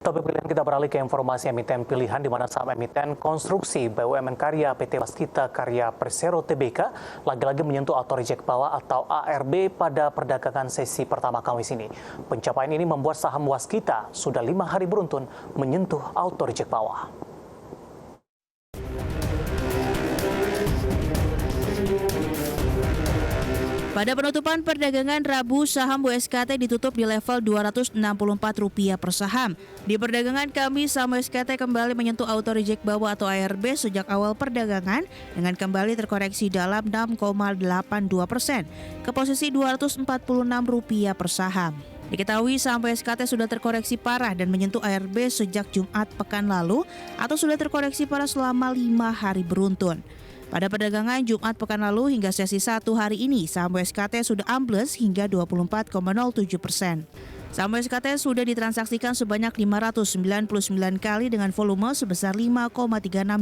Topik pilihan kita beralih ke informasi emiten pilihan di mana saham emiten konstruksi BUMN Karya PT Waskita Karya Persero Tbk lagi-lagi menyentuh auto reject bawah atau ARB pada perdagangan sesi pertama Kamis ini. Pencapaian ini membuat saham Waskita sudah 5 hari beruntun menyentuh auto reject bawah. Pada penutupan perdagangan Rabu, saham WSKT ditutup di level Rp264 per saham. Di perdagangan Kamis, saham WSKT kembali menyentuh auto reject bawah atau ARB sejak awal perdagangan dengan kembali terkoreksi dalam 6,82% ke posisi Rp246 per saham. Diketahui saham WSKT sudah terkoreksi parah dan menyentuh ARB sejak Jumat pekan lalu atau sudah terkoreksi parah selama 5 hari beruntun. Pada perdagangan Jumat pekan lalu hingga sesi 1 hari ini, saham WSKT sudah ambles hingga 24,07%. Saham WSKT sudah ditransaksikan sebanyak 599 kali dengan volume sebesar 5,36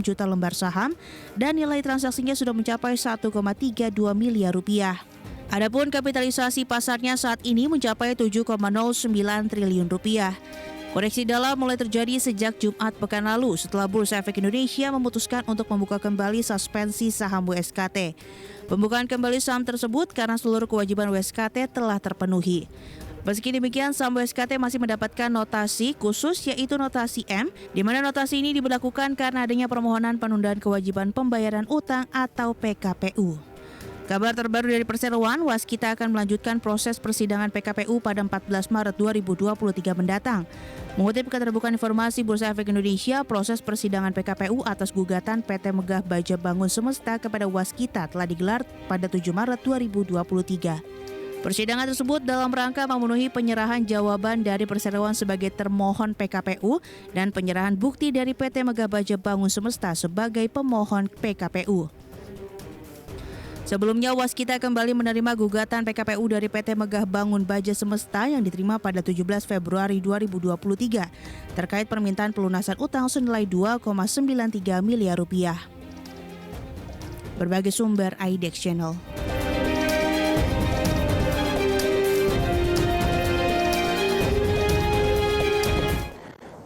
juta lembar saham dan nilai transaksinya sudah mencapai 1,32 miliar rupiah. Adapun kapitalisasi pasarnya saat ini mencapai 7,09 triliun rupiah. Koreksi dalam mulai terjadi sejak Jumat pekan lalu setelah Bursa Efek Indonesia memutuskan untuk membuka kembali suspensi saham WSKT. Pembukaan kembali saham tersebut karena seluruh kewajiban WSKT telah terpenuhi. Meski demikian, saham WSKT masih mendapatkan notasi khusus yaitu notasi M, di mana notasi ini diberlakukan karena adanya permohonan penundaan kewajiban pembayaran utang atau PKPU. Kabar terbaru dari Perseroan, Waskita akan melanjutkan proses persidangan PKPU pada 14 Maret 2023 mendatang. Mengutip keterbukaan informasi Bursa Efek Indonesia, proses persidangan PKPU atas gugatan PT Megah Baja Bangun Semesta kepada Waskita telah digelar pada 7 Maret 2023. Persidangan tersebut dalam rangka memenuhi penyerahan jawaban dari Perseroan sebagai termohon PKPU dan penyerahan bukti dari PT Megah Baja Bangun Semesta sebagai pemohon PKPU. Sebelumnya, Waskita kembali menerima gugatan PKPU dari PT Megah Bangun Baja Semesta yang diterima pada 17 Februari 2023 terkait permintaan pelunasan utang senilai 2,93 miliar rupiah. Berbagai sumber IDEX Channel.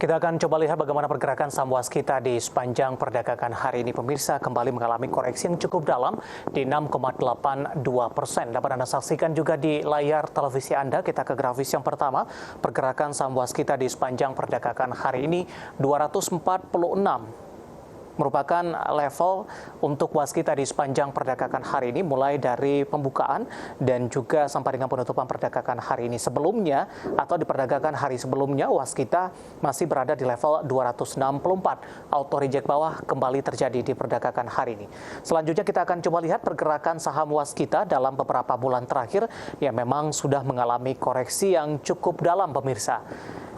Kita akan coba lihat bagaimana pergerakan saham Waskita di sepanjang perdagangan hari ini. Pemirsa kembali mengalami koreksi yang cukup dalam di 6,82%. Dapat Anda saksikan juga di layar televisi Anda. Kita ke grafis yang pertama. Pergerakan saham Waskita di sepanjang perdagangan hari ini 246. Merupakan level untuk Waskita di sepanjang perdagangan hari ini mulai dari pembukaan dan juga sampai dengan penutupan perdagangan hari ini. Sebelumnya atau di perdagangan hari sebelumnya Waskita masih berada di level 264. Auto reject bawah kembali terjadi di perdagangan hari ini. Selanjutnya kita akan coba lihat pergerakan saham Waskita dalam beberapa bulan terakhir yang memang sudah mengalami koreksi yang cukup dalam, pemirsa.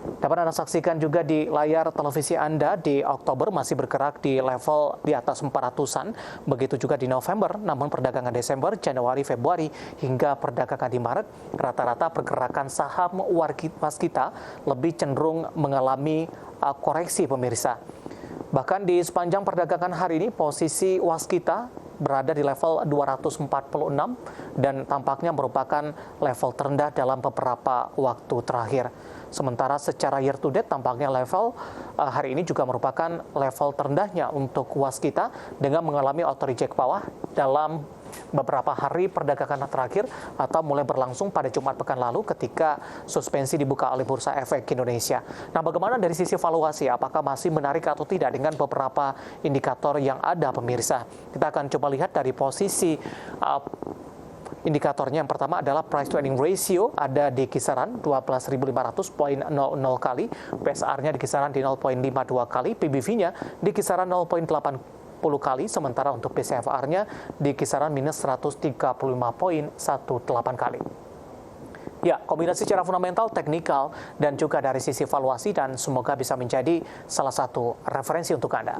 Dapat Anda saksikan juga di layar televisi Anda di Oktober masih bergerak di level di atas 400-an. Begitu juga di November, namun perdagangan Desember, Januari, Februari hingga perdagangan di Maret, rata-rata pergerakan saham Waskita lebih cenderung mengalami koreksi, pemirsa. Bahkan di sepanjang perdagangan hari ini, posisi Waskita berada di level 246 dan tampaknya merupakan level terendah dalam beberapa waktu terakhir. Sementara secara year to date tampaknya level hari ini juga merupakan level terendahnya untuk Waskita dengan mengalami auto reject bawah dalam beberapa hari perdagangan terakhir atau mulai berlangsung pada Jumat pekan lalu ketika suspensi dibuka oleh Bursa Efek Indonesia. Nah, bagaimana dari sisi valuasi? Apakah masih menarik atau tidak dengan beberapa indikator yang ada, pemirsa? Kita akan coba lihat dari posisi indikatornya. Yang pertama adalah price to earning ratio ada di kisaran 12.500.00 kali, PSR-nya di kisaran di 0.52 kali, PBV-nya di kisaran 0.80 kali, sementara untuk PCFR-nya di kisaran minus 135.18 kali. Ya, kombinasi secara fundamental, teknikal, dan juga dari sisi valuasi, dan semoga bisa menjadi salah satu referensi untuk Anda.